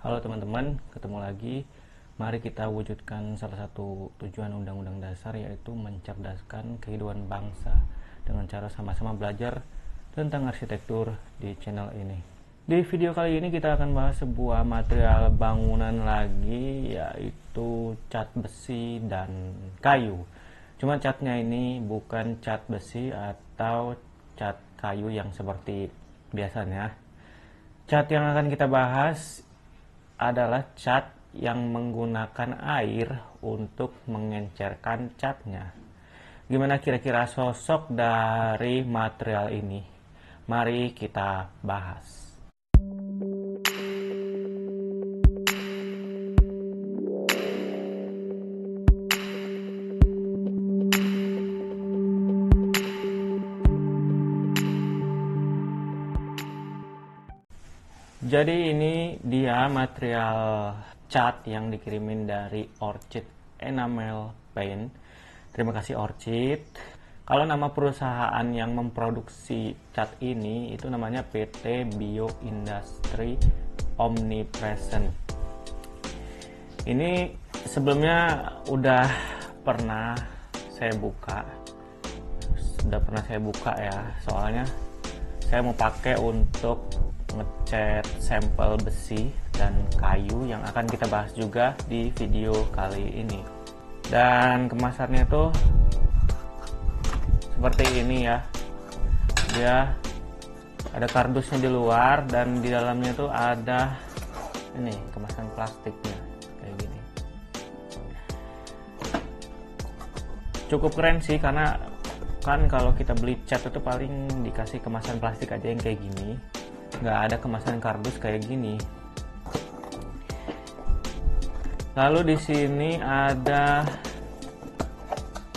Halo teman-teman, ketemu lagi. Mari kita wujudkan salah satu tujuan Undang-Undang Dasar, yaitu mencerdaskan kehidupan bangsa dengan cara sama-sama belajar tentang arsitektur di channel ini. Di video kali ini kita akan bahas sebuah material bangunan lagi, yaitu cat besi dan kayu. Cuma catnya ini bukan cat besi atau cat kayu yang seperti biasanya. Cat yang akan kita bahas adalah cat yang menggunakan air untuk mengencerkan catnya. Gimana kira-kira sosok dari material ini? Mari kita bahas. Jadi ini dia material cat yang dikirimin dari Orchid Enamel Paint. Terima kasih Orchid. Kalau nama perusahaan yang memproduksi cat ini itu namanya PT Bio Industry Omnipresent. Ini sebelumnya udah pernah saya buka. Ya, soalnya saya mau pakai untuk ngecat sampel besi dan kayu yang akan kita bahas juga di video kali ini. Dan kemasannya tuh seperti ini ya. Dia ada kardusnya di luar dan di dalamnya tuh ada ini kemasan plastiknya kayak gini. Cukup keren sih, karena kan kalau kita beli cat itu paling dikasih kemasan plastik aja yang kayak gini. Nggak ada kemasan kardus kayak gini. Lalu di sini ada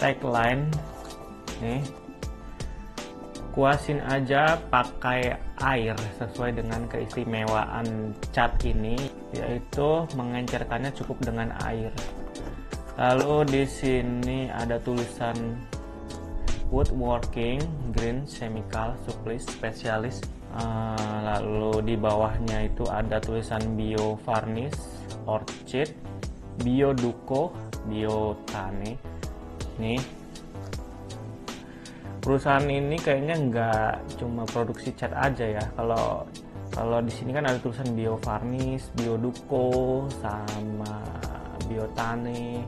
tagline nih, kuasin aja pakai air sesuai dengan keistimewaan cat ini, yaitu mengencerkannya cukup dengan air. Lalu di sini ada tulisan woodworking green chemical supplies specialist. Lalu di bawahnya itu ada tulisan Bio Varnish, Orchid, Bio Duco, Bio Tane. Nih, perusahaan ini kayaknya nggak cuma produksi cat aja ya. Kalau di sini kan ada tulisan Bio Varnish, Bio Duco, sama Bio Tane.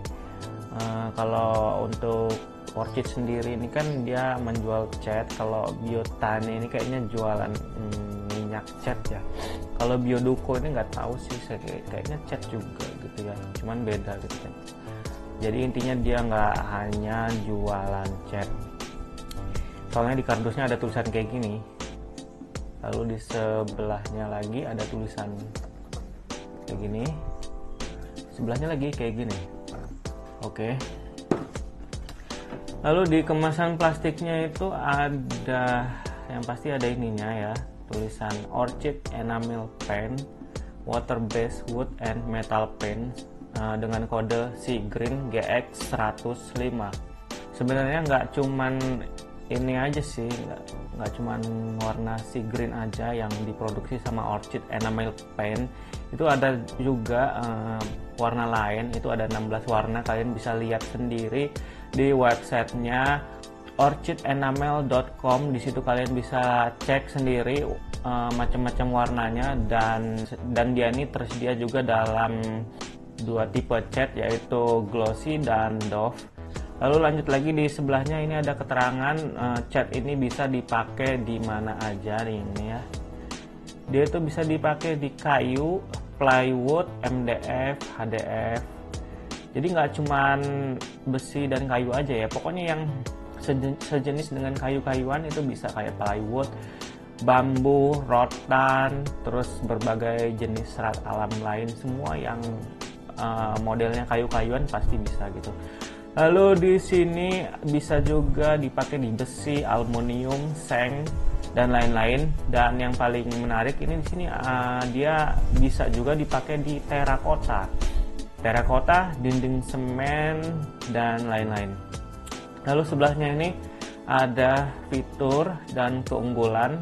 Kalau untuk Orchid sendiri ini kan dia menjual cat. Kalau Biotane ini kayaknya jualan minyak cat ya. Kalau Bioduco ini nggak tahu sih, saya kayaknya cat juga gitu ya, cuman beda gitu kan. Jadi intinya dia nggak hanya jualan cat. Soalnya di kardusnya ada tulisan kayak gini. Lalu di sebelahnya lagi ada tulisan kayak gini. Sebelahnya lagi kayak gini. Oke. Lalu di kemasan plastiknya itu ada, yang pasti ada ininya ya, tulisan Orchid Enamel Paint, Water Based Wood and Metal Paint dengan kode Sea Green GX105. Sebenarnya nggak cuman ini aja sih, nggak cuman warna Sea Green aja yang diproduksi sama Orchid Enamel Paint. Itu ada juga warna lain, itu ada 16 warna. Kalian bisa lihat sendiri di websitenya orchidenamel.com. Di situ kalian bisa cek sendiri macam-macam warnanya, dan dia ini tersedia juga dalam dua tipe cat, yaitu glossy dan doff. Lalu lanjut lagi di sebelahnya ini ada keterangan cat ini bisa dipakai di mana aja ini ya. Dia itu bisa dipakai di kayu, plywood, MDF, HDF. Jadi nggak cuman besi dan kayu aja ya, pokoknya yang sejenis dengan kayu-kayuan itu bisa, kayak plywood, bambu, rotan, terus berbagai jenis serat alam lain, semua yang modelnya kayu-kayuan pasti bisa gitu. Lalu di sini bisa juga dipakai di besi, aluminium, seng, dan lain-lain. Dan yang paling menarik ini di sini dia bisa juga dipakai di terakota, dinding semen, dan lain-lain. Lalu sebelahnya ini ada fitur dan keunggulan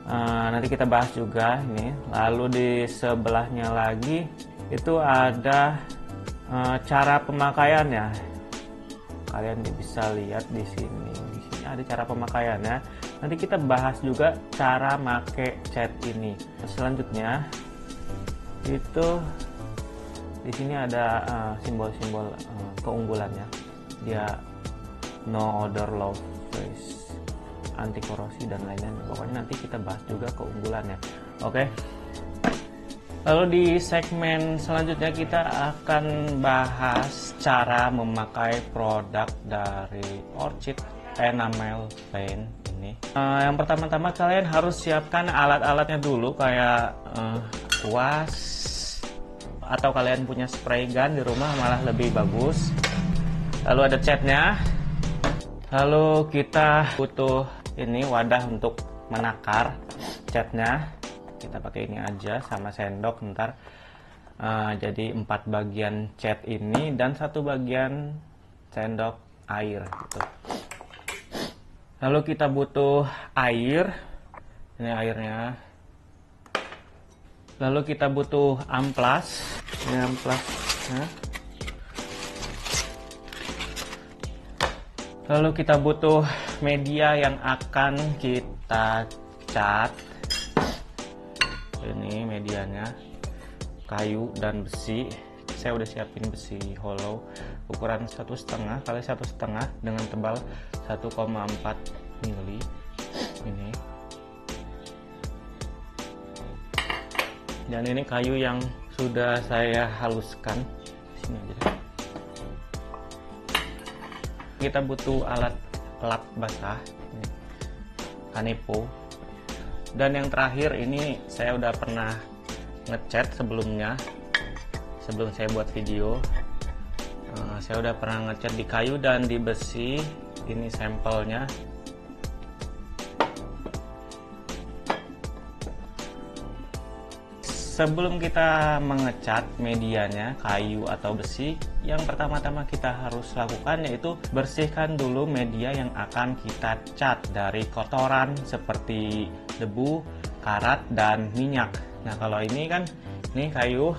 nanti kita bahas juga ini. Lalu di sebelahnya lagi itu ada cara pemakaiannya. Kalian bisa lihat di sini. Di sini ada cara pemakaiannya. Nanti kita bahas juga cara make cat ini. Selanjutnya itu di sini ada simbol-simbol keunggulannya. Dia no odor, low face, anti korosi dan lain-lain. Pokoknya nanti kita bahas juga keunggulannya. Oke. Lalu di segmen selanjutnya kita akan bahas cara memakai produk dari Orchid Enamel Paint ini. Yang pertama-tama kalian harus siapkan alat-alatnya dulu, kayak kuas, atau kalian punya spray gun di rumah malah lebih bagus. Lalu ada catnya. Lalu kita butuh ini wadah untuk menakar catnya. Kita pakai ini aja sama sendok ntar. Jadi 4 bagian cat ini dan 1 bagian sendok air gitu. Lalu kita butuh air. Ini airnya. Lalu kita butuh amplas. Ini amplasnya. Lalu kita butuh media yang akan kita cat. Ini medianya, kayu dan besi. Saya udah siapin besi hollow ukuran 1,5 kali 1,5 dengan tebal 1,4 mili. Ini. Dan ini kayu yang sudah saya haluskan. Sini aja. Kita butuh alat lap basah, Kanepo. Dan yang terakhir ini saya udah pernah ngecat sebelumnya, sebelum saya buat video. Saya udah pernah ngecat di kayu dan di besi. Ini sampelnya. Sebelum kita mengecat medianya, kayu atau besi, yang pertama-tama kita harus lakukan yaitu bersihkan dulu media yang akan kita cat dari kotoran seperti debu, karat, dan minyak. Nah kalau ini kan, ini kayu,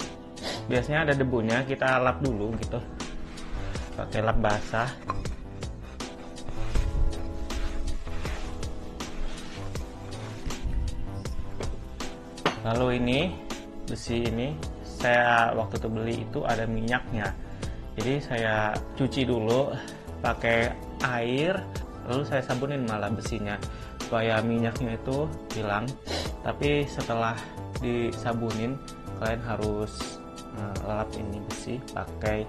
biasanya ada debunya, kita lap dulu gitu, pakai lap basah. Lalu ini besi ini saya waktu itu beli itu ada minyaknya, jadi saya cuci dulu pakai air, lalu saya sabunin malah besinya supaya minyaknya itu hilang. Tapi setelah disabunin kalian harus lap ini besi pakai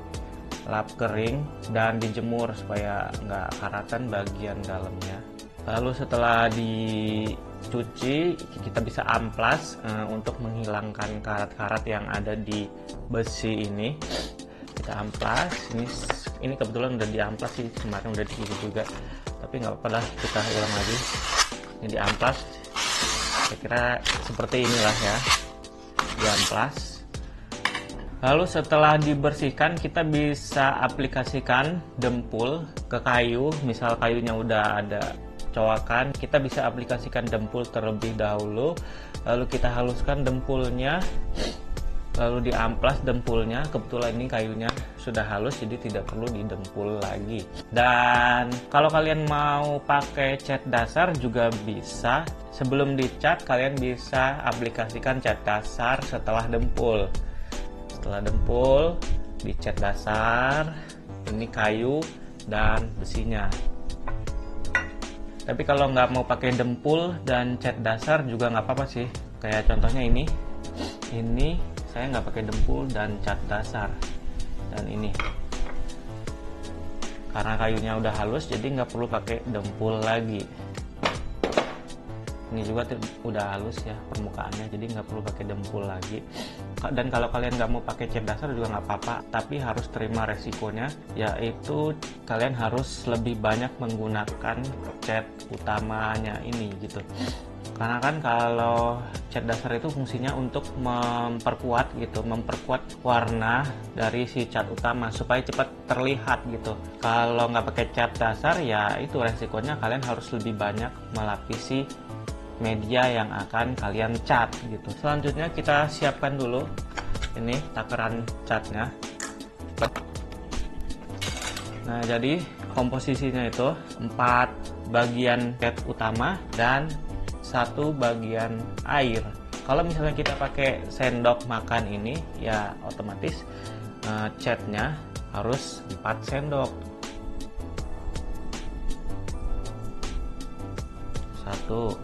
lap kering dan dijemur supaya nggak karatan bagian dalamnya. Lalu setelah dicuci kita bisa amplas untuk menghilangkan karat-karat yang ada di besi ini. Kita amplas, ini kebetulan udah diamplas sih, kemarin udah digigit juga, tapi nggak apa-apa lah, kita ulang lagi. Ini diamplas, saya kira seperti inilah ya, diamplas. Lalu setelah dibersihkan kita bisa aplikasikan dempul ke kayu. Misal kayunya udah ada cowakan, kita bisa aplikasikan dempul terlebih dahulu, lalu kita haluskan dempulnya, lalu diamplas dempulnya. Kebetulan ini kayunya sudah halus jadi tidak perlu didempul lagi. Dan kalau kalian mau pakai cat dasar juga bisa. Sebelum dicat kalian bisa aplikasikan cat dasar setelah dempul. Setelah dempul dicat dasar, ini kayu dan besinya. Tapi kalau nggak mau pakai dempul dan cat dasar juga nggak apa-apa sih. Kayak contohnya ini saya nggak pakai dempul dan cat dasar. Dan ini karena kayunya udah halus jadi nggak perlu pakai dempul lagi. Ini juga udah halus ya permukaannya, jadi nggak perlu pakai dempul lagi. Dan kalau kalian nggak mau pakai cat dasar juga nggak apa-apa, tapi harus terima resikonya, yaitu kalian harus lebih banyak menggunakan cat utamanya ini gitu. Karena kan kalau cat dasar itu fungsinya untuk memperkuat gitu, memperkuat warna dari si cat utama supaya cepat terlihat gitu. Kalau nggak pakai cat dasar ya itu resikonya kalian harus lebih banyak melapisi media yang akan kalian cat gitu. Selanjutnya kita siapkan dulu ini takaran catnya. Nah, jadi komposisinya itu 4 bagian cat utama dan 1 bagian air. Kalau misalnya kita pakai sendok makan ini, ya otomatis catnya harus 4 sendok. 1,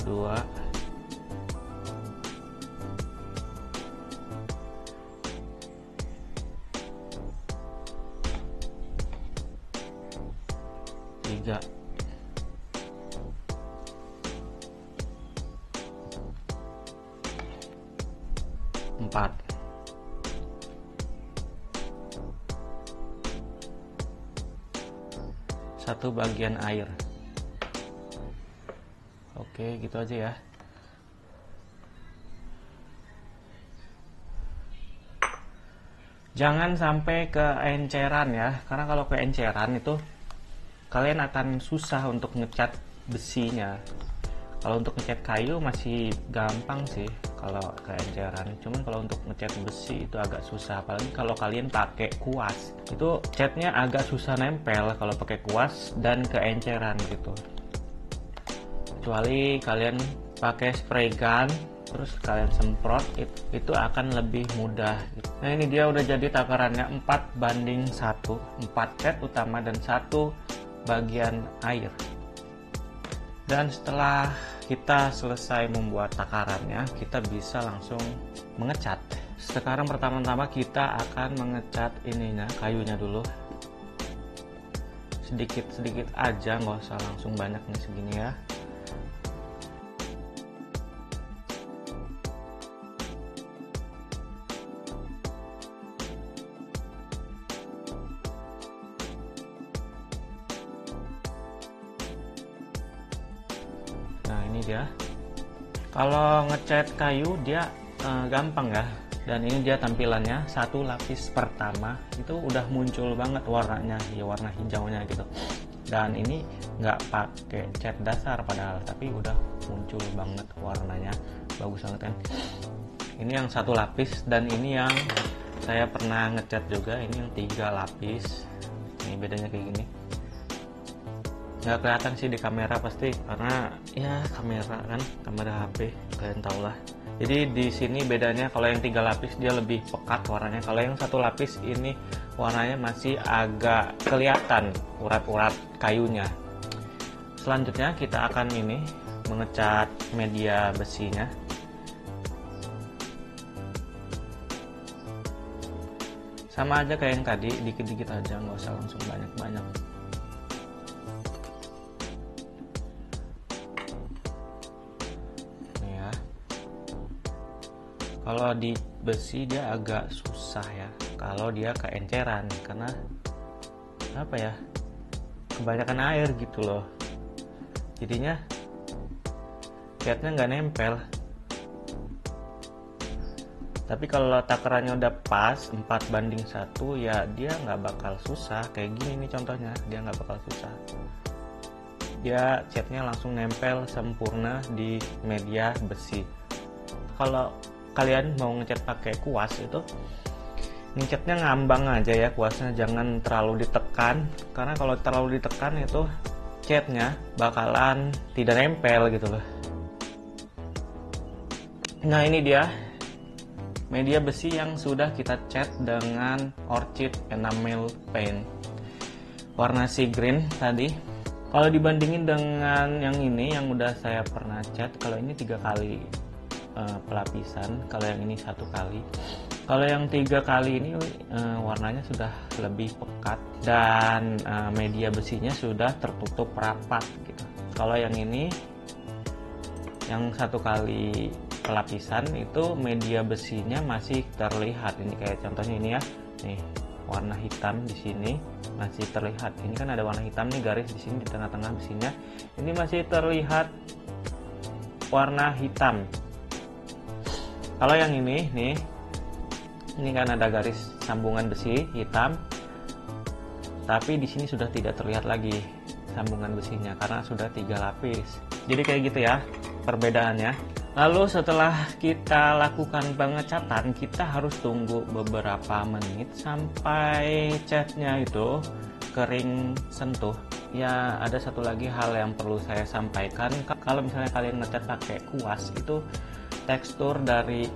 2, 3, 4. Satu bagian air. Oke, gitu aja ya. Jangan sampai keenceran ya, karena kalau keenceran itu kalian akan susah untuk ngecat besinya. Kalau untuk ngecat kayu masih gampang sih kalau keenceran, cuman kalau untuk ngecat besi itu agak susah, apalagi kalau kalian pakai kuas. Itu catnya agak susah nempel kalau pakai kuas dan keenceran gitu. Kecuali kalian pakai spray gun terus kalian semprot, itu akan lebih mudah gitu. Nah, ini dia udah jadi takarannya 4:1, 4 cat utama dan 1 bagian air. Dan setelah kita selesai membuat takarannya, kita bisa langsung mengecat. Sekarang pertama-tama kita akan mengecat ininya, kayunya dulu. Sedikit-sedikit aja, nggak usah langsung banyak nih segini ya. Nah, ini dia. Kalau ngecat kayu dia gampang ya. Dan ini dia tampilannya, 1 lapis pertama itu udah muncul banget warnanya, ya warna hijaunya gitu. Dan ini nggak pakai cat dasar padahal, tapi udah muncul banget warnanya, bagus banget kan. Ini yang 1 lapis, dan ini yang saya pernah ngecat juga, ini yang 3 lapis. Ini bedanya kayak gini. Nggak kelihatan sih di kamera pasti, karena ya kamera kan, kamera HP, kalian tau lah. Jadi di sini bedanya, kalau yang 3 lapis dia lebih pekat warnanya, kalau yang 1 lapis ini warnanya masih agak kelihatan urat-urat kayunya. Selanjutnya kita akan ini mengecat media besinya. Sama aja kayak yang tadi, dikit-dikit aja, nggak usah langsung banyak-banyak. Kalau di besi dia agak susah ya, kalau dia keenceran, karena apa ya, kebanyakan air gitu loh, jadinya catnya nggak nempel. Tapi kalau takarannya udah pas 4:1, ya dia nggak bakal susah. Kayak gini nih contohnya, dia nggak bakal susah, dia catnya langsung nempel sempurna di media besi. Kalau kalian mau ngecat pakai kuas, itu ngecatnya ngambang aja ya kuasnya, jangan terlalu ditekan, karena kalau terlalu ditekan itu catnya bakalan tidak nempel gitu loh. Nah, ini dia media besi yang sudah kita cat dengan Orchid Enamel Paint warna sea green tadi. Kalau dibandingin dengan yang ini yang udah saya pernah cat, kalau ini 3 kali pelapisan, kalau yang ini 1 kali. Kalau yang 3 kali ini warnanya sudah lebih pekat dan media besinya sudah tertutup rapat gitu. Kalau yang ini yang 1 kali pelapisan itu media besinya masih terlihat. Ini kayak contohnya ini ya, nih warna hitam di sini masih terlihat. Ini kan ada warna hitam nih, garis di sini di tengah-tengah besinya, ini masih terlihat warna hitam. Kalau yang ini nih, ini kan ada garis sambungan besi hitam, Tapi di sini sudah tidak terlihat lagi sambungan besinya karena sudah 3 lapis. Jadi kayak gitu ya perbedaannya. Lalu setelah kita lakukan pengecatan, kita harus tunggu beberapa menit sampai catnya itu kering sentuh. Ya, ada satu lagi hal yang perlu saya sampaikan. Kalau misalnya kalian ngecat pakai kuas, itu tekstur dari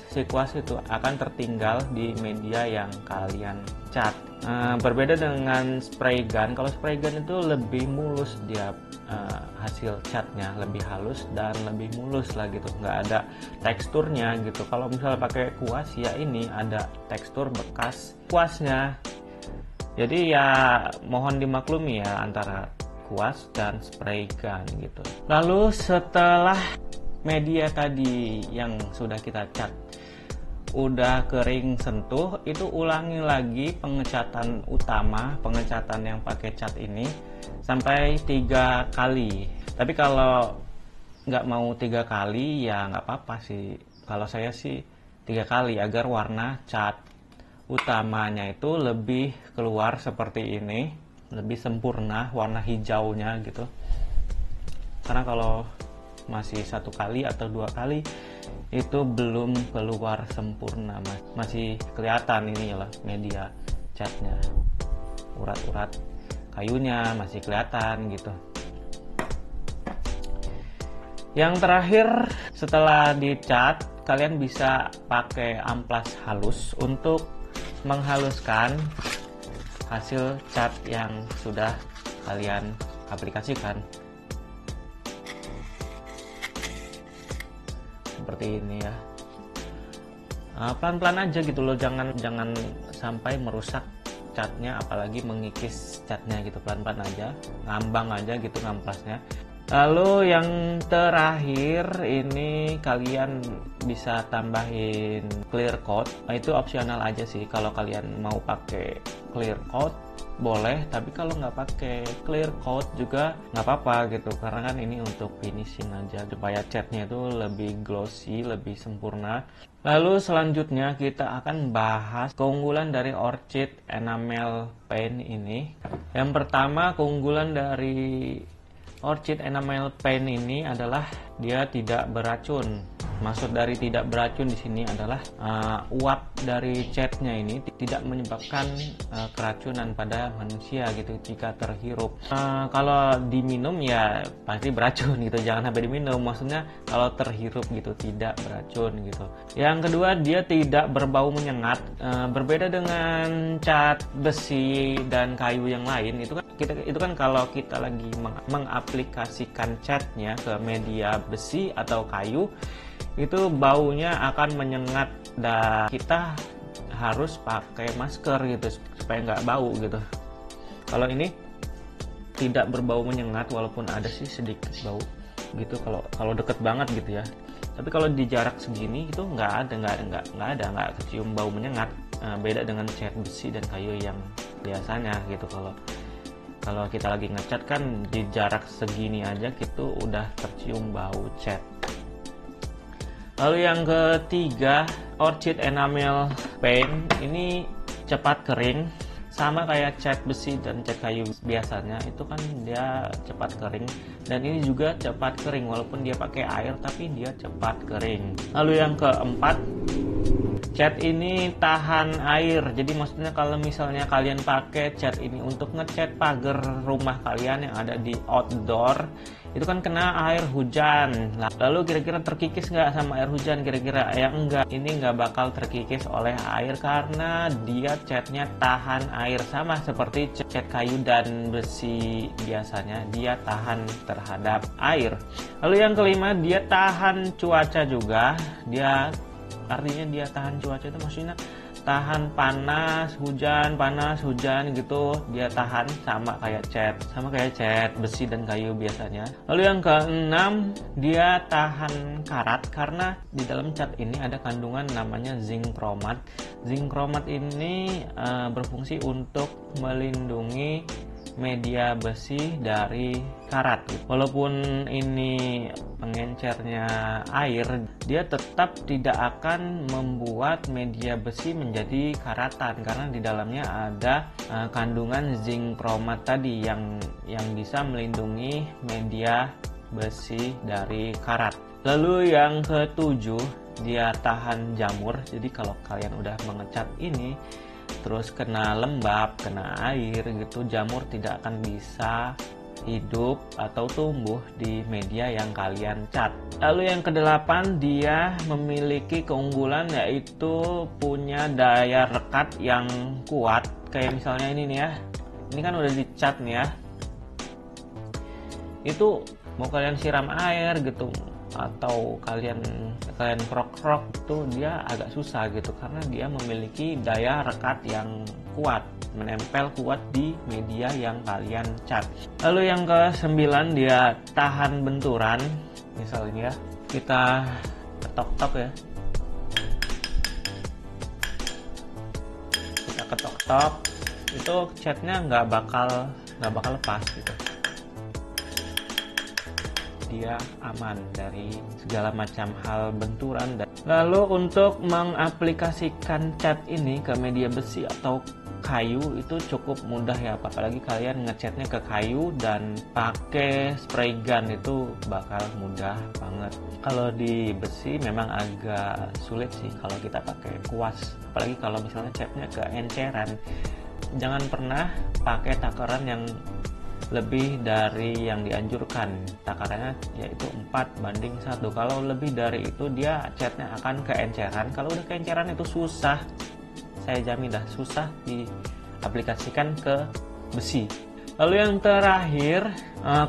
si kuas itu akan tertinggal di media yang kalian cat. Berbeda dengan spray gun. Kalau spray gun itu lebih mulus dia, hasil catnya lebih halus dan lebih mulus lah gitu, nggak ada teksturnya gitu. Kalau misalnya pakai kuas ya ini ada tekstur bekas kuasnya. Jadi ya mohon dimaklumi ya antara kuas dan spray gun gitu. Lalu setelah media tadi yang sudah kita cat udah kering sentuh, itu ulangi lagi pengecatan utama, pengecatan yang pakai cat ini sampai 3 kali. Tapi kalau nggak mau 3 kali ya nggak apa-apa sih. Kalau saya sih 3 kali agar warna cat utamanya itu lebih keluar seperti ini, lebih sempurna warna hijaunya gitu. Karena kalau masih 1 kali atau 2 kali itu belum keluar sempurna, masih kelihatan ini lah media catnya, urat-urat kayunya masih kelihatan gitu. Yang terakhir, setelah dicat, kalian bisa pakai amplas halus untuk menghaluskan hasil cat yang sudah kalian aplikasikan. Seperti ini ya, pelan-pelan aja gitu loh, jangan sampai merusak catnya, apalagi mengikis catnya gitu. Pelan-pelan aja, ngambang aja gitu ngamplasnya. Lalu yang terakhir ini kalian bisa tambahin clear coat. Itu opsional aja sih, kalau kalian mau pakai clear coat boleh, tapi kalau nggak pakai clear coat juga nggak apa-apa gitu, karena kan ini untuk finishing aja supaya catnya itu lebih glossy, lebih sempurna. Lalu selanjutnya kita akan bahas keunggulan dari Orchid Enamel Paint ini. Yang pertama, keunggulan dari Orchid Enamel Paint ini adalah dia tidak beracun. Maksud dari tidak beracun di sini adalah uap dari catnya ini tidak menyebabkan keracunan pada manusia gitu jika terhirup. Kalau diminum ya pasti beracun gitu, jangan sampai diminum. Maksudnya kalau terhirup gitu tidak beracun gitu. Yang kedua, dia tidak berbau menyengat. Berbeda dengan cat besi dan kayu yang lain, itu kan kalau kita lagi mengaplikasikan catnya ke media besi atau kayu, itu baunya akan menyengat dan kita harus pakai masker gitu supaya nggak bau gitu. Kalau ini tidak berbau menyengat, walaupun ada sih sedikit bau gitu kalau deket banget gitu ya. Tapi kalau di jarak segini itu nggak ada kecium bau menyengat. Beda dengan cat besi dan kayu yang biasanya gitu. Kalau kita lagi ngecat kan di jarak segini aja gitu udah tercium bau cat. Lalu yang ketiga, Orchid Enamel Paint ini cepat kering, sama kayak cat besi dan cat kayu biasanya, itu kan dia cepat kering, dan ini juga cepat kering walaupun dia pakai air tapi dia cepat kering. Lalu yang keempat, cat ini tahan air. Jadi maksudnya kalau misalnya kalian pakai cat ini untuk ngecat pagar rumah kalian yang ada di outdoor, itu kan kena air hujan. Lalu kira-kira terkikis nggak sama air hujan? Kira-kira ya enggak. Ini nggak bakal terkikis oleh air karena dia catnya tahan air, sama seperti cat kayu dan besi biasanya, dia tahan terhadap air. Lalu yang kelima, dia tahan cuaca juga. Artinya dia tahan cuaca itu maksudnya tahan panas hujan gitu, dia tahan sama kayak cat besi dan kayu biasanya. Lalu yang keenam, dia tahan karat karena di dalam cat ini ada kandungan namanya zinc chromat. Zinc chromat ini berfungsi untuk melindungi media besi dari karat. Walaupun ini pengencernya air, dia tetap tidak akan membuat media besi menjadi karatan karena di dalamnya ada kandungan zinc kromat tadi yang bisa melindungi media besi dari karat. Lalu yang ketujuh, dia tahan jamur. Jadi kalau kalian udah mengecat ini terus kena lembab, kena air gitu, jamur tidak akan bisa hidup atau tumbuh di media yang kalian cat. Lalu yang kedelapan, dia memiliki keunggulan yaitu punya daya rekat yang kuat. Kayak misalnya ini nih ya, ini kan udah dicat nih ya, itu mau kalian siram air gitu atau kalian krok-krok itu dia agak susah gitu karena dia memiliki daya rekat yang kuat, menempel kuat di media yang kalian cat. Lalu yang ke-9, dia tahan benturan. Misalnya kita ketok-tok ya, kita ketok-tok itu catnya nggak bakal lepas gitu. Dia aman dari segala macam hal benturan. Lalu untuk mengaplikasikan cat ini ke media besi atau kayu itu cukup mudah ya, apalagi kalian ngecatnya ke kayu dan pakai spray gun itu bakal mudah banget. Kalau di besi memang agak sulit sih kalau kita pakai kuas, apalagi kalau misalnya catnya ke enceran. Jangan pernah pakai takaran yang lebih dari yang dianjurkan. Takarannya yaitu 4:1. Kalau lebih dari itu dia catnya akan keenceran. Kalau udah keenceran itu susah, saya jamin dah susah diaplikasikan ke besi. Lalu yang terakhir,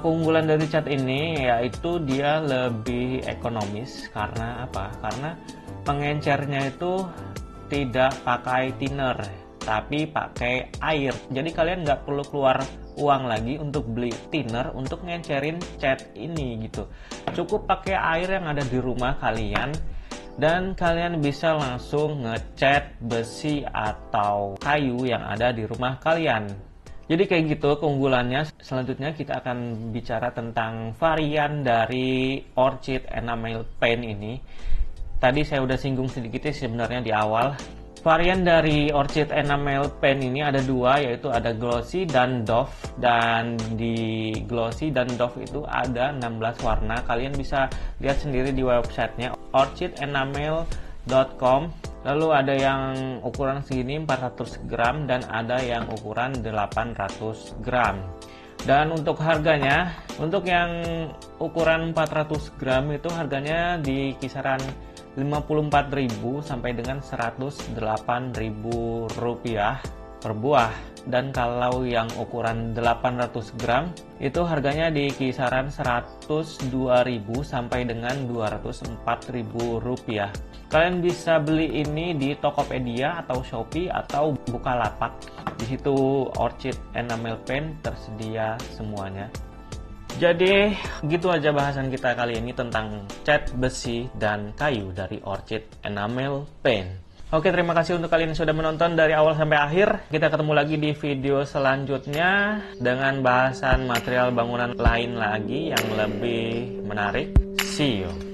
keunggulan dari cat ini yaitu dia lebih ekonomis. Karena apa? Karena pengencernya itu tidak pakai thinner, tapi pakai air. Jadi kalian nggak perlu keluar uang lagi untuk beli thinner untuk ngencerin cat ini gitu. Cukup pakai air yang ada di rumah kalian dan kalian bisa langsung ngecat besi atau kayu yang ada di rumah kalian. Jadi kayak gitu keunggulannya. Selanjutnya kita akan bicara tentang varian dari Orchid Enamel Paint ini. Tadi saya udah singgung sedikit sebenarnya di awal. Varian dari Orchid Enamel Paint ini ada dua, yaitu ada Glossy dan Doff. Dan di Glossy dan Doff itu ada 16 warna. Kalian bisa lihat sendiri di websitenya orchidenamel.com. Lalu ada yang ukuran segini 400 gram dan ada yang ukuran 800 gram. Dan untuk harganya, untuk yang ukuran 400 gram itu harganya di kisaran 54.000 sampai dengan 108.000 rupiah per buah. Dan kalau yang ukuran 800 gram itu harganya di kisaran 102.000 sampai dengan 204.000 rupiah. Kalian bisa beli ini di Tokopedia atau Shopee atau Bukalapak. Di situ Orchid Enamel Paint tersedia semuanya. Jadi gitu aja bahasan kita kali ini tentang cat besi dan kayu dari Orchid Enamel Paint. Oke, terima kasih untuk kalian yang sudah menonton dari awal sampai akhir. Kita ketemu lagi di video selanjutnya dengan bahasan material bangunan lain lagi yang lebih menarik. See you.